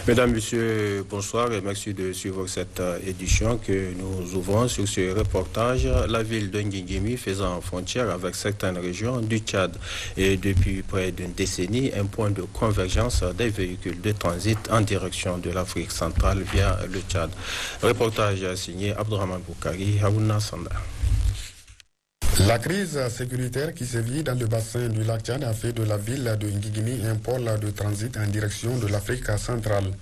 Mesdames, Messieurs, bonsoir et merci de suivre cette édition que nous ouvrons sur ce reportage. La ville de Ngingimi faisant frontière avec certaines régions du Tchad et depuis près d'une décennie, un point de convergence des véhicules de transit en direction de l'Afrique centrale via le Tchad. Reportage signé Abdourahmane Boukari, Haouna Sanda. La crise sécuritaire qui sévit dans le bassin du lac Tchad a fait de la ville de Ngingimi un pôle de transit en direction de l'Afrique centrale.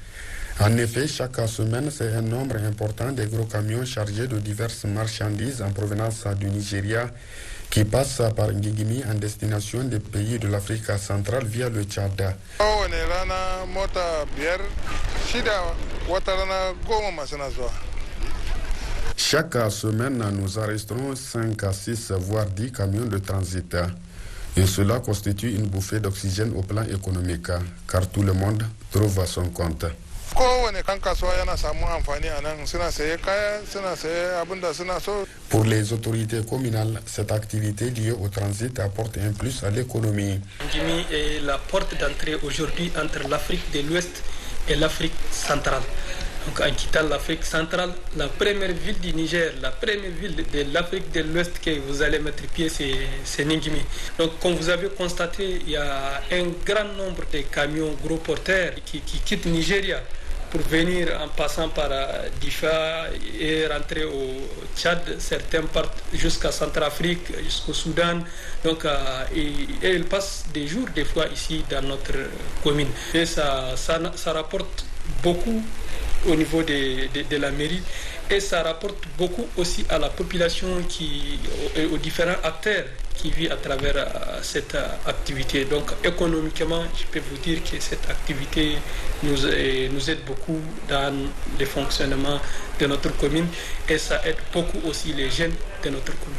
En effet, chaque semaine, c'est un nombre important de gros camions chargés de diverses marchandises en provenance du Nigeria qui passent par Ngingimi en destination des pays de l'Afrique centrale via le Tchad. Chaque semaine, nous arrêtons 5 à 6 voire 10 camions de transit. Et cela constitue une bouffée d'oxygène au plan économique, car tout le monde trouve son compte. Pour les autorités communales, cette activité liée au transit apporte un plus à l'économie. Ngingimi est la porte d'entrée aujourd'hui entre l'Afrique de l'Ouest et l'Afrique centrale. Donc en quittant l'Afrique centrale, la première ville du Niger, la première ville de l'Afrique de l'Ouest que vous allez mettre pied, c'est Ngingimi. Donc comme vous avez constaté, il y a un grand nombre de camions gros porteurs qui quittent Nigeria pour venir en passant par Difa et rentrer au Tchad. Certains partent jusqu'à Centrafrique, jusqu'au Soudan. Donc, et ils passent des jours, des fois, ici dans notre commune. Et ça rapporte beaucoup au niveau de la mairie et ça rapporte beaucoup aussi à la population et aux différents acteurs qui vivent à travers cette activité. Donc économiquement, je peux vous dire que cette activité nous aide beaucoup dans le fonctionnement de notre commune et ça aide beaucoup aussi les jeunes de notre commune.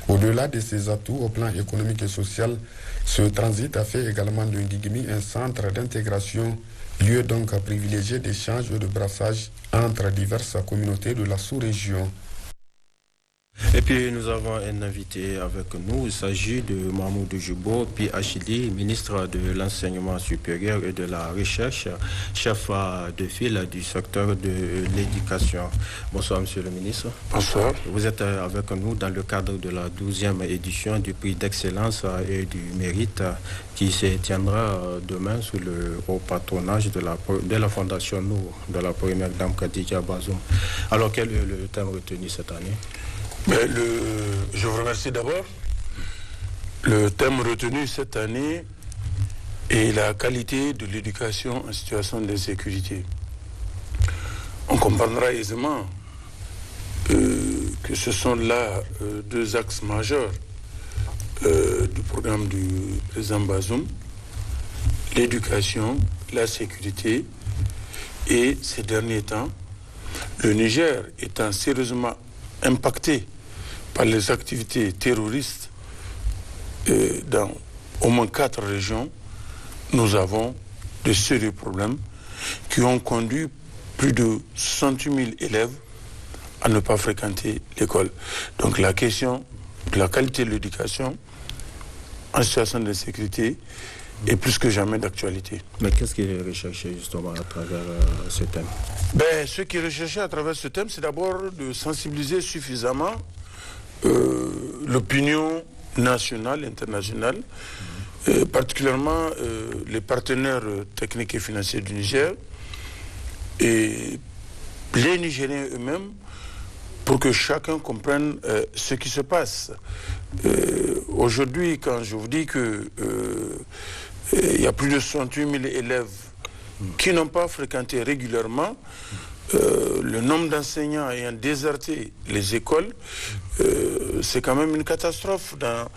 Au-delà de ces atouts au plan économique et social, ce transit a fait également de Ngingimi un centre d'intégration, lieu donc privilégié d'échange et de brassage entre diverses communautés de la sous-région. Et puis nous avons un invité avec nous, il s'agit de Mahmoud Joubo, PhD, ministre de l'Enseignement supérieur et de la Recherche, chef de file du secteur de l'éducation. Bonsoir Monsieur le ministre. Bonsoir. Vous êtes avec nous dans le cadre de la 12e édition du prix d'excellence et du mérite qui se tiendra demain sous le haut patronage de la Fondation Nour, de la première dame Khadija Bazoum. Alors quel est le thème retenu cette année? Je vous remercie d'abord. Le thème retenu cette année est la qualité de l'éducation en situation d'insécurité. On comprendra aisément que ce sont là deux axes majeurs du programme du président Bazoum, l'éducation, la sécurité, et ces derniers temps, le Niger étant sérieusement impacté par les activités terroristes dans au moins 4 régions, nous de sérieux problèmes qui ont conduit plus de 68 000 élèves à ne pas fréquenter l'école. Donc la question de la qualité de l'éducation en situation de sécurité est plus que jamais d'actualité. Mais qu'est-ce qui est recherché justement à travers ce thème? Ce qui est recherché à travers ce thème, c'est d'abord de sensibiliser suffisamment l'opinion nationale, internationale, particulièrement les partenaires techniques et financiers du Niger et les Nigériens eux-mêmes, pour que chacun comprenne ce qui se passe. Aujourd'hui, quand je vous dis que il y a plus de 68 000 élèves qui n'ont pas fréquenté régulièrement, le nombre d'enseignants ayant déserté les écoles, c'est quand même une catastrophe dans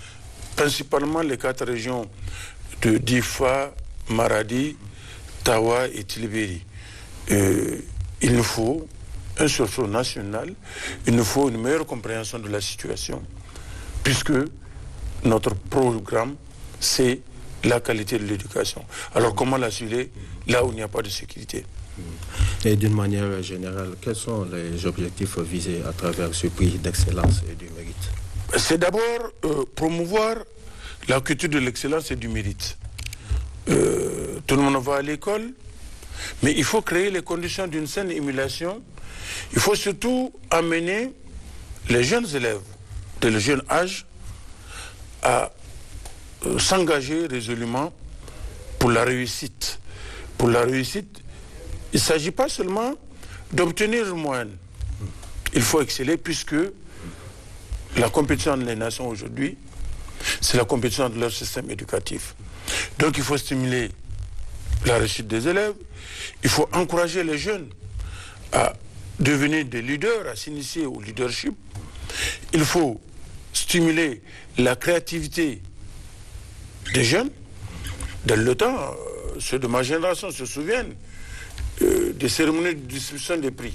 principalement les 4 régions de Difa, Maradi, Tawa et Tilibiri. Il nous faut un sursaut national, il nous faut une meilleure compréhension de la situation, puisque notre programme, c'est la qualité de l'éducation. Alors comment l'assurer là où il n'y a pas de sécurité? Et d'une manière générale, quels sont les objectifs visés à travers ce prix d'excellence et du mérite? C'est d'abord promouvoir la culture de l'excellence et du mérite. Tout le monde va à l'école, Mais il faut créer les conditions d'une saine émulation. Il faut surtout amener les jeunes élèves de le jeune âge à s'engager résolument pour la réussite. Pour la réussite, il ne s'agit pas seulement d'obtenir une moyenne. Il faut exceller puisque la compétition des nations aujourd'hui, c'est la compétition de leur système éducatif. Donc il faut stimuler la réussite des élèves, il faut encourager les jeunes à devenir des leaders, à s'initier au leadership. Il faut stimuler la créativité des jeunes. Dans le temps, ceux de ma génération se souviennent des cérémonies de distribution des prix.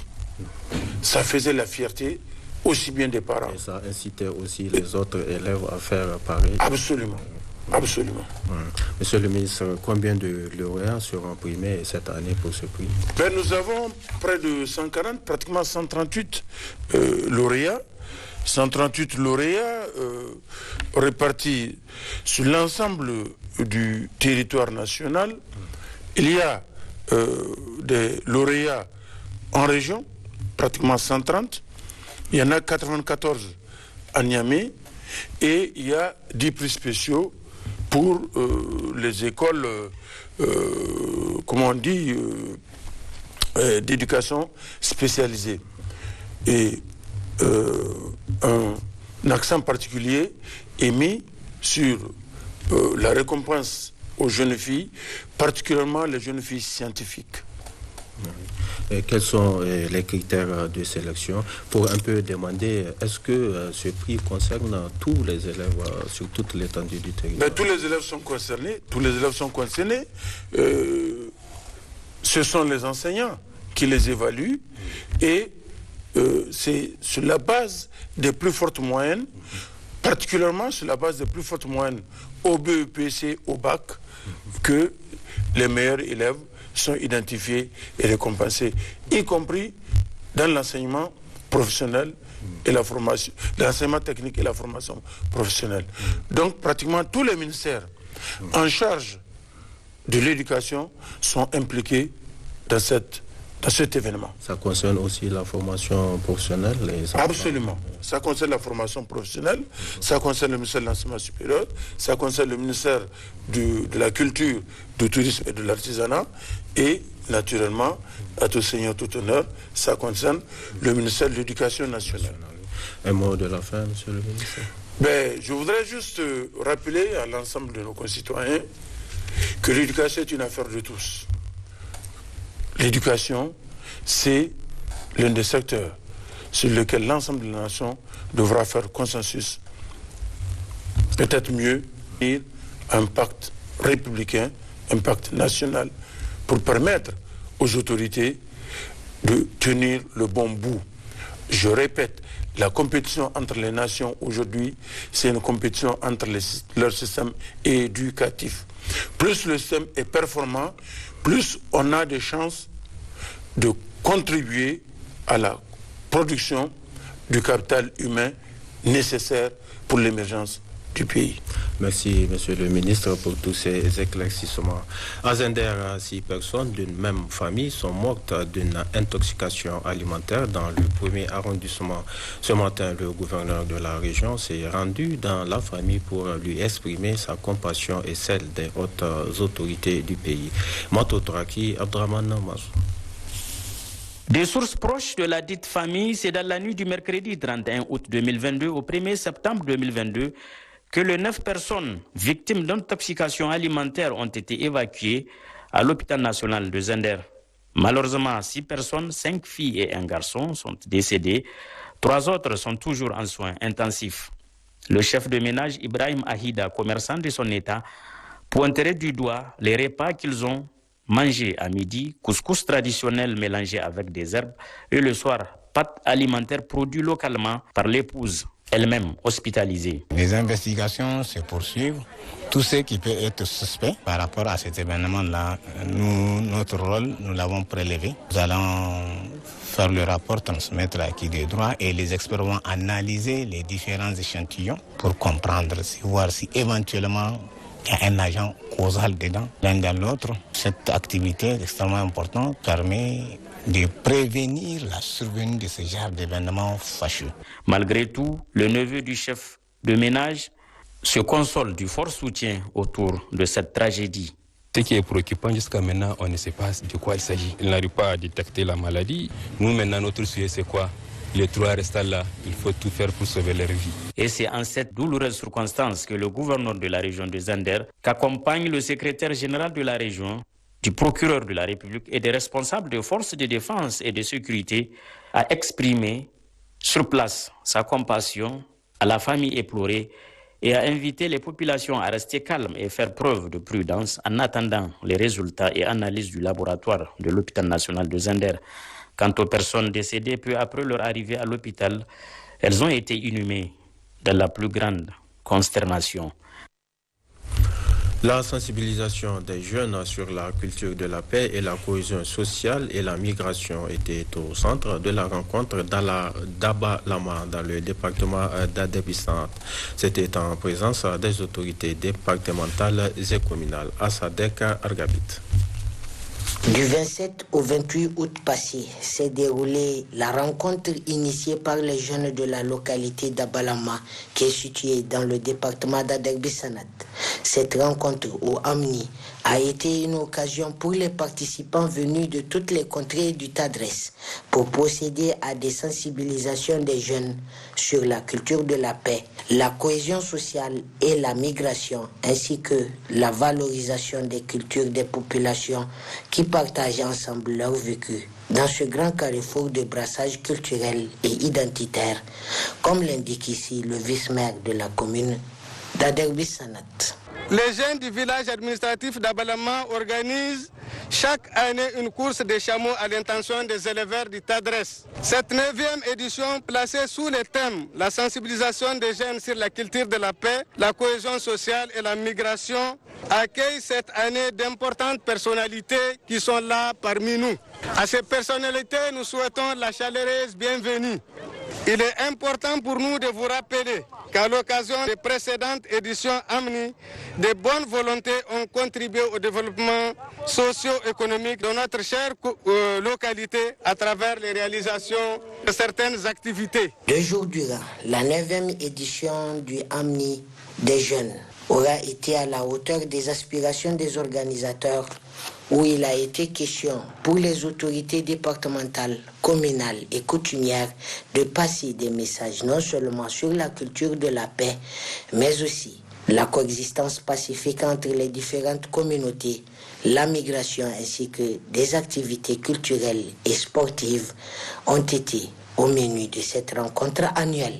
Ça faisait la fierté aussi bien des parents. Et ça incitait aussi les autres élèves à faire pareil. Absolument. Absolument. Monsieur le ministre, combien de lauréats seront primés cette année pour ce prix? Nous avons près de 140, pratiquement 138 lauréats. 138 lauréats répartis sur l'ensemble du territoire national. Il y a des lauréats en région, pratiquement 130. Il y en a 94 à Niamey. Et il y a 10 prix spéciaux pour les écoles, d'éducation spécialisée. Et un accent particulier est mis sur la récompense aux jeunes filles, particulièrement les jeunes filles scientifiques. Et quels sont les critères de sélection pour un peu demander, est-ce que ce prix concerne tous les élèves sur toute l'étendue du territoire? Tous les élèves sont concernés. Tous les élèves sont concernés. Ce sont les enseignants qui les évaluent et c'est sur la base des plus fortes moyennes, particulièrement sur la base des plus fortes moyennes au BEPC, au bac, que les meilleurs élèves sont identifiés et récompensés, y compris dans l'enseignement professionnel et la formation, l'enseignement technique et la formation professionnelle. Donc pratiquement tous les ministères en charge de l'éducation sont impliqués dans cet événement. Ça concerne aussi la formation professionnelle? Absolument. Ça concerne la formation professionnelle, ça concerne le ministère de l'enseignement supérieur, ça concerne le ministère de la culture, du tourisme et de l'artisanat, et naturellement, à tout seigneur, tout honneur, ça concerne le ministère de l'Éducation nationale. Un mot de la fin, monsieur le ministre? Je voudrais juste rappeler à l'ensemble de nos concitoyens que l'éducation est une affaire de tous. L'éducation, c'est l'un des secteurs sur lequel l'ensemble de la nation devra faire consensus. Peut-être mieux, un pacte républicain, un pacte national, pour permettre aux autorités de tenir le bon bout. Je répète, la compétition entre les nations aujourd'hui, c'est une compétition entre leur système éducatif. Plus le système est performant, plus on a des chances de contribuer à la production du capital humain nécessaire pour l'émergence du pays. Merci, monsieur le ministre, pour tous ces éclaircissements. À Zender, 6 personnes d'une même famille sont mortes d'une intoxication alimentaire dans le premier arrondissement. Ce matin, le gouverneur de la région s'est rendu dans la famille pour lui exprimer sa compassion et celle des hautes autorités du pays. Matotraki, Abdraman Namaz. Des sources proches de la dite famille, c'est dans la nuit du mercredi 31 août 2022 au 1er septembre 2022 que les 9 personnes victimes d'intoxication alimentaire ont été évacuées à l'hôpital national de Zender. Malheureusement, 6 personnes, 5 filles et un garçon sont décédées. 3 autres sont toujours en soins intensifs. Le chef de ménage Ibrahim Ahida, commerçant de son état, pointerait du doigt les repas qu'ils ont mangés à midi, couscous traditionnel mélangé avec des herbes, et le soir, pâtes alimentaires produites localement par l'épouse, elle-même hospitalisée. Les investigations se poursuivent. Tout ce qui peut être suspect par rapport à cet événement-là, notre rôle, nous l'avons prélevé. Nous allons faire le rapport, transmettre à qui des droits, et les experts vont analyser les différents échantillons pour comprendre, voir si éventuellement Il y a un agent causal dedans, l'un dans l'autre. Cette activité extrêmement importante permet de prévenir la survenue de ce genre d'événements fâcheux. Malgré tout, le neveu du chef de ménage se console du fort soutien autour de cette tragédie. Ce qui est préoccupant jusqu'à maintenant, on ne sait pas de quoi il s'agit. Il n'arrive pas à détecter la maladie. Nous, maintenant, notre sujet, c'est quoi? Les trois restent là. Il faut tout faire pour sauver leur vie. Et c'est en cette douloureuse circonstance que le gouverneur de la région de Zander, qu'accompagne le secrétaire général de la région, du procureur de la République et des responsables des forces de défense et de sécurité, a exprimé sur place sa compassion à la famille éplorée et a invité les populations à rester calmes et faire preuve de prudence en attendant les résultats et analyses du laboratoire de l'hôpital national de Zander. Quant aux personnes décédées peu après leur arrivée à l'hôpital, elles ont été inhumées dans la plus grande consternation. La sensibilisation des jeunes sur la culture de la paix et la cohésion sociale et la migration était au centre de la rencontre dans la Dabalama, dans le département d'Adebissant. C'était en présence des autorités départementales et communales. Assadek Argabit. Du 27 au 28 août passé s'est déroulée la rencontre initiée par les jeunes de la localité d'Abalama qui est située dans le département d'Aderbi-Sanat. Cette rencontre au Amni a été une occasion pour les participants venus de toutes les contrées du Tadres pour procéder à des sensibilisations des jeunes sur la culture de la paix, la cohésion sociale et la migration, ainsi que la valorisation des cultures des populations qui partagent ensemble leur vécu dans ce grand carrefour de brassage culturel et identitaire, comme l'indique ici le vice-maire de la commune d'Aderbi-Sanat. Les jeunes du village administratif d'Abalama organisent chaque année une course des chameaux à l'intention des éleveurs du Tadres. Cette 9e édition, placée sous le thème « La sensibilisation des jeunes sur la culture de la paix, la cohésion sociale et la migration », accueille cette année d'importantes personnalités qui sont là parmi nous. À ces personnalités, nous souhaitons la chaleureuse bienvenue. Il est important pour nous de vous rappeler qu'à l'occasion des précédentes éditions AMNI, de bonnes volontés ont contribué au développement socio-économique de notre chère localité à travers les réalisations de certaines activités. 2 jours durant, la 9e édition du AMNI des jeunes aura été à la hauteur des aspirations des organisateurs, où il a été question pour les autorités départementales, communales et coutumières de passer des messages non seulement sur la culture de la paix, mais aussi la coexistence pacifique entre les différentes communautés, la migration ainsi que des activités culturelles et sportives ont été au menu de cette rencontre annuelle.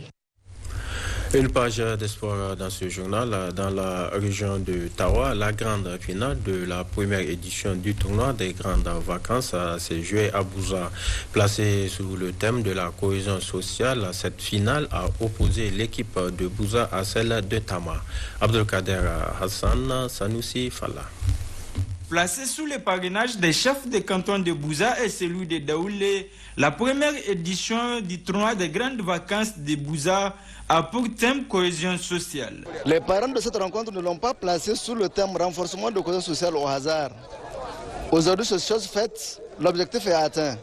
Une page d'espoir dans ce journal. Dans la région de Tawa, la grande finale de la première édition du tournoi des grandes vacances s'est jouée à Bouza. Placée sous le thème de la cohésion sociale, cette finale a opposé l'équipe de Bouza à celle de Tama. Abdelkader Hassan, Sanoussi Falla. Placée sous le parrainage des chefs des cantons de Bouza et celui de Daoulé, la première édition du tournoi des grandes vacances de Bouza a pour thème cohésion sociale. Les parents de cette rencontre ne l'ont pas placé sous le thème renforcement de cohésion sociale au hasard. Aujourd'hui, cette chose faite, l'objectif est atteint.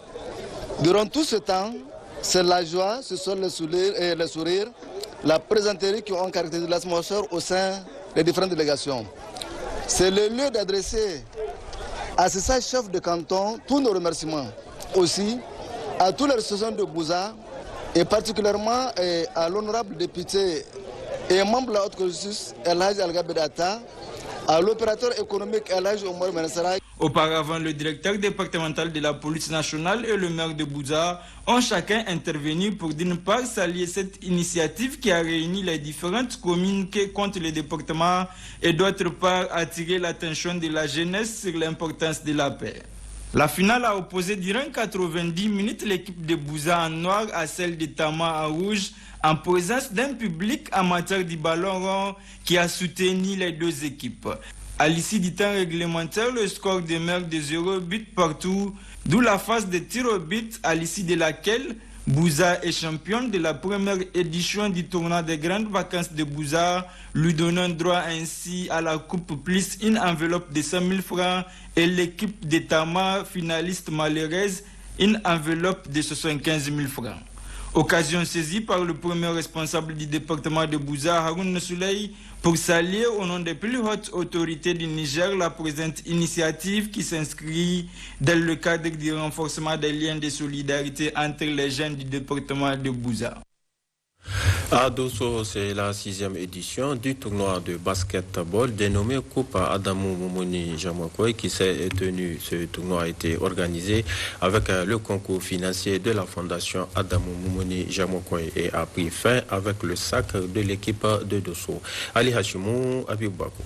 Durant tout ce temps, c'est la joie, ce sont les sourires, la présenterie qui ont caractérisé l'atmosphère au sein des différentes délégations. C'est le lieu d'adresser à ces 5 chefs de canton tous nos remerciements. Aussi à tous les ressortissants de Bouza et particulièrement à l'honorable député et membre de la haute justice El Hadj Al-Gabedata, à l'opérateur économique El Hadj Omar Menesara. Auparavant, le directeur départemental de la police nationale et le maire de Bouza ont chacun intervenu pour d'une part saluer cette initiative qui a réuni les différentes communes qui comptent le département et d'autre part attirer l'attention de la jeunesse sur l'importance de la paix. La finale a opposé durant 90 minutes l'équipe de Bouza en noir à celle de Tama en rouge en présence d'un public amateur du ballon rond qui a soutenu les deux équipes. À l'issue du temps réglementaire, le score demeure de 0 but partout, d'où la phase de tir au but à l'issue de laquelle Bouza est championne de la première édition du tournoi des grandes vacances de Bouza, lui donnant droit ainsi à la coupe plus une enveloppe de 100 000 francs et l'équipe de Tama, finaliste malheureuse, une enveloppe de 75 000 francs. Occasion saisie par le premier responsable du département de Bouza, Haroun Souley, pour saluer au nom des plus hautes autorités du Niger la présente initiative qui s'inscrit dans le cadre du renforcement des liens de solidarité entre les jeunes du département de Bouza. À Dosso, c'est la 6e édition du tournoi de basketball dénommé Coupe Adamou Moumouni Jamokoy qui s'est tenu. Ce tournoi a été organisé avec le concours financier de la fondation Adamou Moumouni Jamokoy et a pris fin avec le sacre de l'équipe de Dosso. Ali Hachimou, Abibouakou.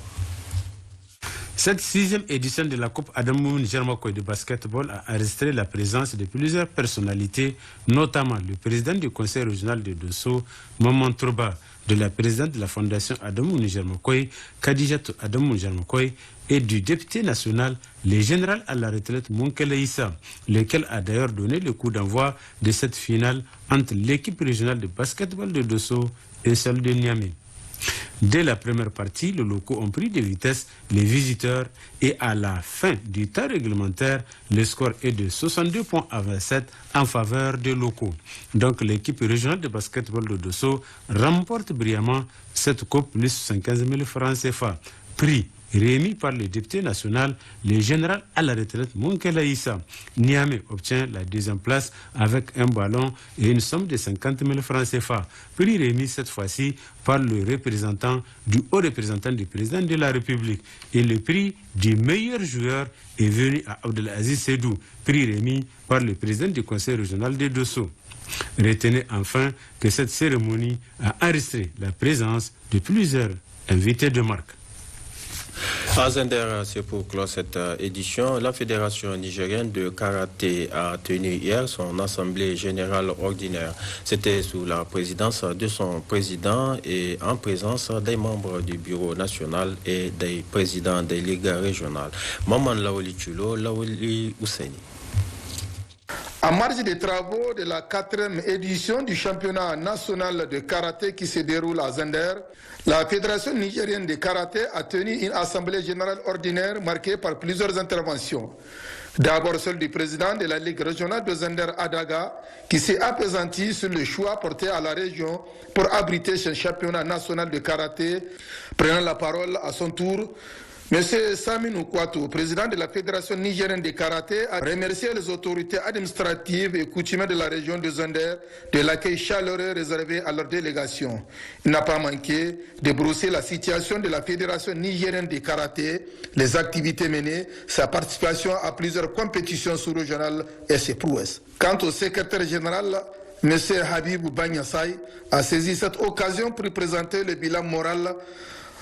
Cette 6e édition de la Coupe Adamou Germakoy de basketball a enregistré la présence de plusieurs personnalités, notamment le président du conseil régional de Dosso, Maman Trouba, de la présidente de la fondation Adamou Germakoy, Khadijatou Adamou Germakoy, et du député national, le général à la retraite Moukele Issa, lequel a d'ailleurs donné le coup d'envoi de cette finale entre l'équipe régionale de basketball de Dosso et celle de Niamey. Dès la première partie, les locaux ont pris de vitesse les visiteurs et à la fin du temps réglementaire, le score est de 62 points à 27 en faveur des locaux. Donc l'équipe régionale de basketball de Dosso remporte brillamment cette coupe plus 75 000 francs CFA. Prix remis par le député national, le général à la retraite Moukele Issa. Niamey obtient la 2e place avec un ballon et une somme de 50 000 francs CFA. Prix remis cette fois-ci par le représentant du haut représentant du président de la République. Et le prix du meilleur joueur est venu à Abdelaziz Sedou, prix remis par le président du conseil régional de Dosso. Retenez enfin que cette cérémonie a enregistré la présence de plusieurs invités de marque. À Zender, c'est pour clore cette édition. La Fédération nigérienne de karaté a tenu hier son assemblée générale ordinaire. C'était sous la présidence de son président et en présence des membres du bureau national et des présidents des ligues régionales. Maman Laoli Chulo, Laoli Ouseni. En marge des travaux de la 4e édition du championnat national de karaté qui se déroule à Zender, la Fédération nigérienne de karaté a tenu une assemblée générale ordinaire marquée par plusieurs interventions. D'abord celle du président de la Ligue régionale de Zender Adaga qui s'est appesanti sur le choix porté à la région pour abriter ce championnat national de karaté. Prenant la parole à son tour, M. Saminou Kouatou, président de la Fédération nigérienne de karaté, a remercié les autorités administratives et coutumières de la région de Zender de l'accueil chaleureux réservé à leur délégation. Il n'a pas manqué de brosser la situation de la Fédération nigérienne de karaté, les activités menées, sa participation à plusieurs compétitions sous-régionales et ses prouesses. Quant au secrétaire général, M. Habibou Bagnassay, a saisi cette occasion pour présenter le bilan moral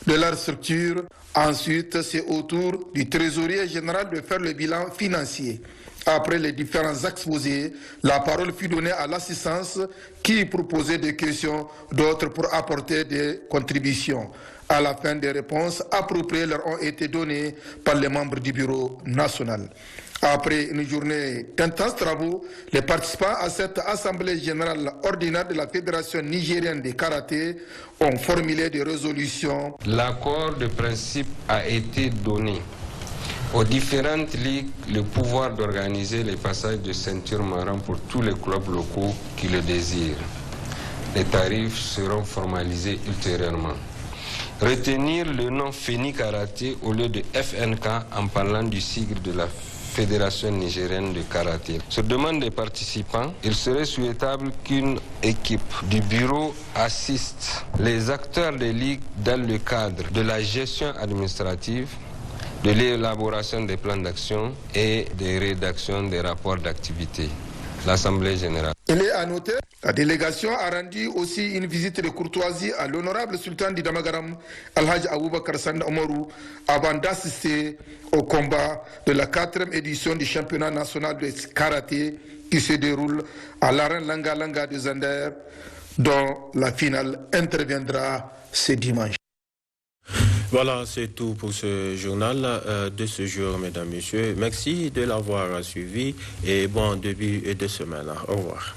de leur structure. Ensuite, c'est au tour du trésorier général de faire le bilan financier. Après les différents exposés, la parole fut donnée à l'assistance qui proposait des questions, d'autres pour apporter des contributions. À la fin, des réponses appropriées leur ont été données par les membres du bureau national. Après une journée d'intenses travaux, les participants à cette assemblée générale ordinaire de la Fédération nigérienne de karaté ont formulé des résolutions. L'accord de principe a été donné aux différentes ligues le pouvoir d'organiser les passages de ceinture marron pour tous les clubs locaux qui le désirent. Les tarifs seront formalisés ultérieurement. Retenir le nom FENI Karaté au lieu de FNK en parlant du sigle de la Fédération nigérienne de karaté. Sur demande des participants, il serait souhaitable qu'une équipe du bureau assiste les acteurs des ligues dans le cadre de la gestion administrative, de l'élaboration des plans d'action et des rédactions des rapports d'activité. L'Assemblée générale. Il est à noter, la délégation a rendu aussi une visite de courtoisie à l'honorable sultan du Damagaram, Alhaj Aboubakar Sanda Omarou, avant d'assister au combat de la 4e édition du championnat national de karaté qui se déroule à l'arène Langa Langa de Zender, dont la finale interviendra ce dimanche. Voilà, c'est tout pour ce journal de ce jour, mesdames, messieurs. Merci de l'avoir suivi et bon début de semaine. Au revoir.